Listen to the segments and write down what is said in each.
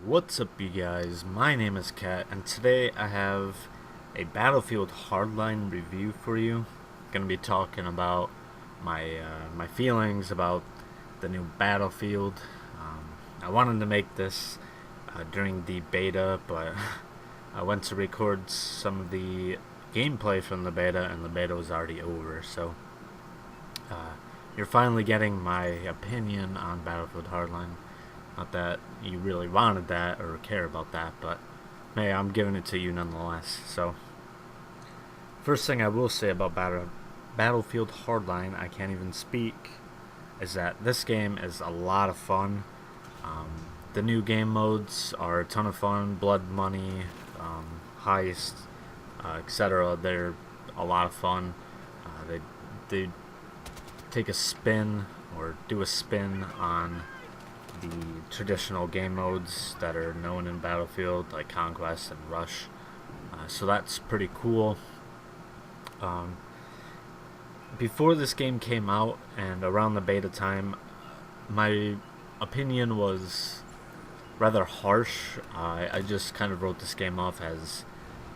What's up, you guys? My name is Kett, and today I have a Battlefield Hardline review for you. Gonna be talking about my feelings about the new Battlefield. I wanted to make this during the beta, but I went to record some of the gameplay from the beta, and the beta was already over. So you're finally getting my opinion on Battlefield Hardline. Not that you really wanted that or care about that, but hey, I'm giving it to you nonetheless. So, first thing I will say about Battlefield Hardline, I can't even speak, is that this game is a lot of fun. The new game modes are a ton of fun. Blood Money, Heist, etc. They're a lot of fun. They take a spin or do a spin on the traditional game modes that are known in Battlefield, like Conquest and Rush. So that's pretty cool. Before this game came out and around the beta time, my opinion was rather harsh. I just kind of wrote this game off as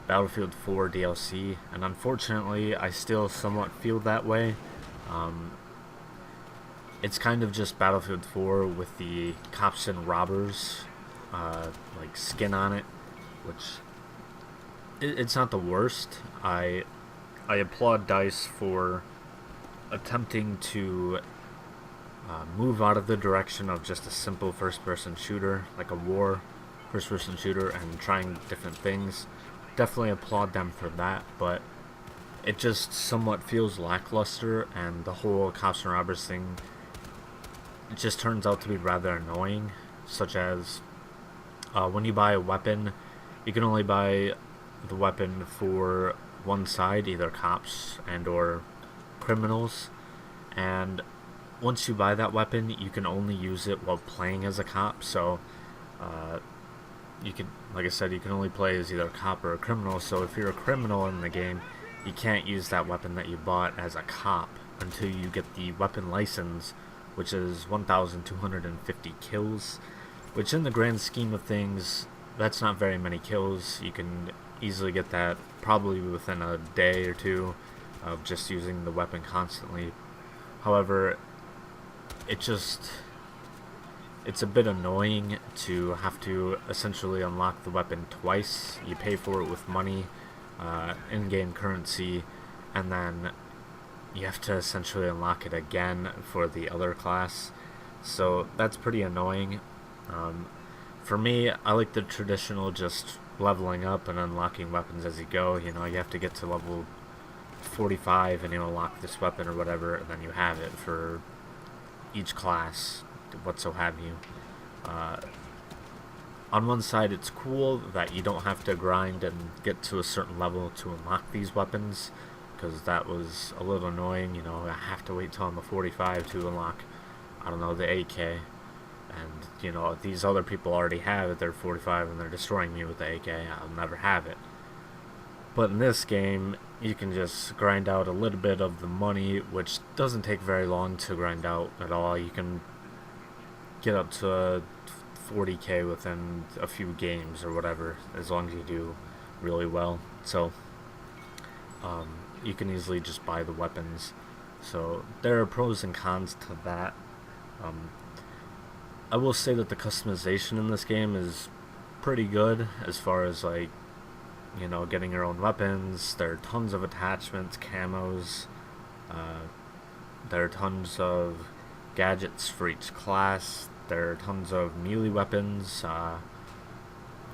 Battlefield 4 DLC, and unfortunately I still somewhat feel that way. It's kind of just Battlefield 4 with the cops and robbers like skin on it, which it's not the worst. I applaud DICE for attempting to move out of the direction of just a simple first-person shooter, like a war first-person shooter, and trying different things. Definitely applaud them for that, but it just somewhat feels lackluster, and the whole cops and robbers thing, it just turns out to be rather annoying, such as when you buy a weapon, you can only buy the weapon for one side, either cops and or criminals, and once you buy that weapon, you can only use it while playing as a cop. So you can, like I said, you can only play as either a cop or a criminal. So if you're a criminal in the game, you can't use that weapon that you bought as a cop until you get the weapon license, which is 1,250 kills, which in the grand scheme of things, that's not very many kills. You can easily get that probably within a day or two of just using the weapon constantly. However, it's a bit annoying to have to essentially unlock the weapon twice. You pay for it with money, in-game currency, and then you have to essentially unlock it again for the other class. So that's pretty annoying. For me, I like the traditional just leveling up and unlocking weapons as you go. You know, you have to get to level 45 and you unlock this weapon or whatever, and then you have it for each class, what so have you. On one side, it's cool that you don't have to grind and get to a certain level to unlock these weapons, because that was a little annoying. You know, I have to wait till I'm a 45 to unlock, I don't know, the AK. And, you know, these other people already have it, they're 45 and they're destroying me with the AK, I'll never have it. But in this game, you can just grind out a little bit of the money, which doesn't take very long to grind out at all. You can get up to 40k within a few games or whatever, as long as you do really well. So, you can easily just buy the weapons. So, there are pros and cons to that. I will say that the customization in this game is pretty good as far as, like, you know, getting your own weapons. There are tons of attachments, camos. There are tons of gadgets for each class. There are tons of melee weapons.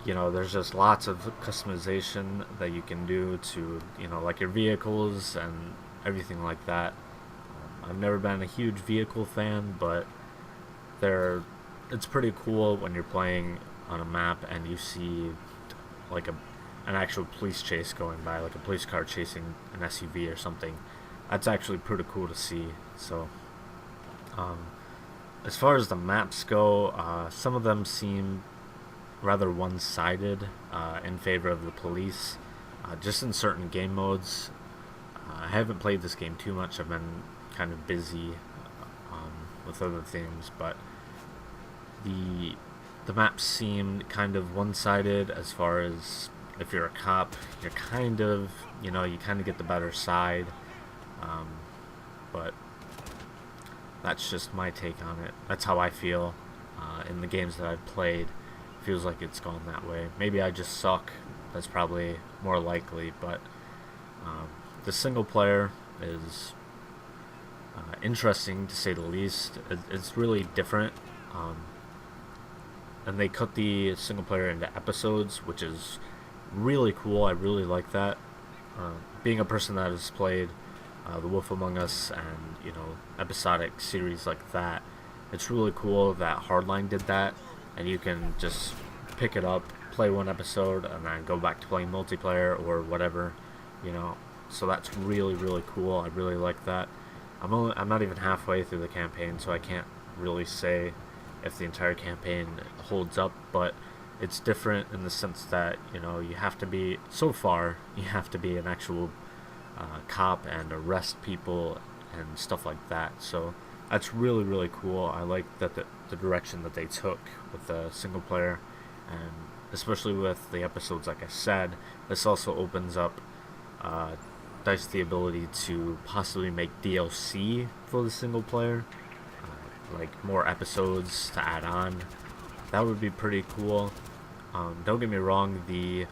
You know, there's just lots of customization that you can do to, you know, like your vehicles and everything like that. I've never been a huge vehicle fan, but it's pretty cool when you're playing on a map and you see like an actual police chase going by, like a police car chasing an SUV or something. That's actually pretty cool to see. So, as far as the maps go, some of them seem rather one-sided in favor of the police, just in certain game modes. I haven't played this game too much. I've been kind of busy with other things, but the the map seemed kind of one-sided as far as if you're a cop, you're kind of, you know, you kind of get the better side. But that's just my take on it. That's how I feel in the games that I've played. Feels like it's gone that way. Maybe I just suck. That's probably more likely. But the single player is interesting to say the least. It's really different. And they cut the single player into episodes, which is really cool. I really like that. Being a person that has played The Wolf Among Us and, you know, episodic series like that, it's really cool that Hardline did that, and you can just pick it up, play one episode, and then go back to playing multiplayer or whatever, you know. So that's really, really cool. I really like that. I'm not even halfway through the campaign, so I can't really say if the entire campaign holds up, but it's different in the sense that, you know, you have to be, so far, you have to be an actual cop and arrest people and stuff like that. So that's really, really cool. I like that the direction that they took with the single player, and especially with the episodes, like I said, this also opens up DICE the ability to possibly make DLC for the single player, like more episodes to add on. That would be pretty cool. Don't get me wrong, the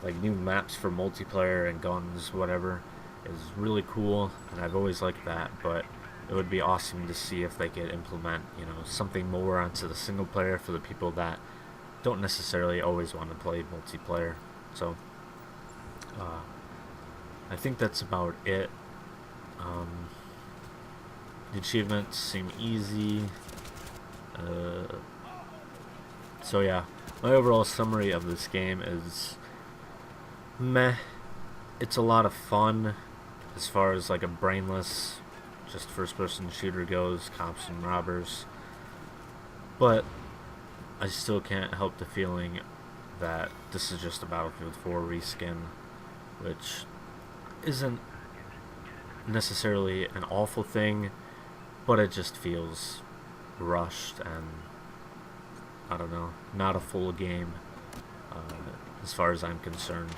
like new maps for multiplayer and guns, whatever, is really cool, and I've always liked that, but it would be awesome to see if they could implement, you know, something more onto the single player for the people that don't necessarily always want to play multiplayer. So I think that's about it. The achievements seem easy. So yeah, my overall summary of this game is meh. It's a lot of fun as far as like a brainless, just first-person shooter goes, cops and robbers. But I still can't help the feeling that this is just a Battlefield 4 reskin, which isn't necessarily an awful thing, but it just feels rushed and, I don't know, not a full game as far as I'm concerned.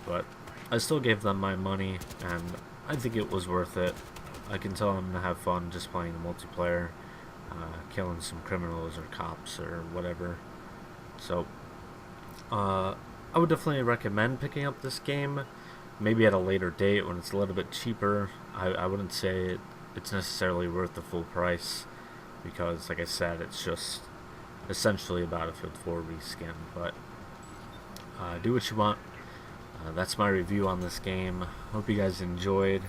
But I still gave them my money, and I think it was worth it. I can tell I'm going to have fun just playing the multiplayer, killing some criminals or cops or whatever. So I would definitely recommend picking up this game, maybe at a later date when it's a little bit cheaper. I wouldn't say it's necessarily worth the full price, because like I said, it's just essentially a Battlefield 4 reskin. But do what you want. That's my review on this game. Hope you guys enjoyed.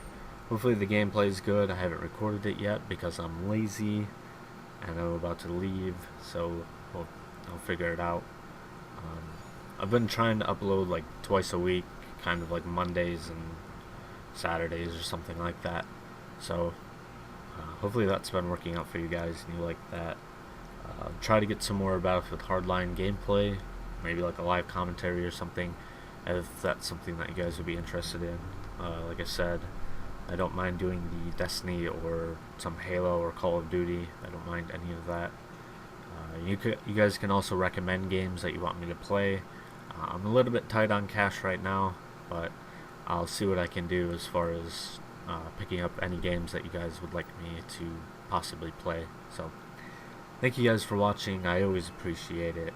Hopefully the gameplay is good. I haven't recorded it yet because I'm lazy and I'm about to leave, so I'll figure it out. I've been trying to upload like twice a week, kind of like Mondays and Saturdays or something like that. So hopefully that's been working out for you guys and you like that. Try to get some more Battlefield Hardline gameplay, maybe like a live commentary or something, if that's something that you guys would be interested in. Like I said, I don't mind doing the Destiny or some Halo or Call of Duty. I don't mind any of that. You guys can also recommend games that you want me to play. I'm a little bit tight on cash right now, but I'll see what I can do as far as picking up any games that you guys would like me to possibly play. So thank you guys for watching. I always appreciate it.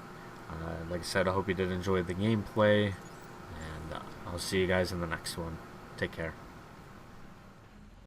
Like I said, I hope you did enjoy the gameplay, and I'll see you guys in the next one. Take care.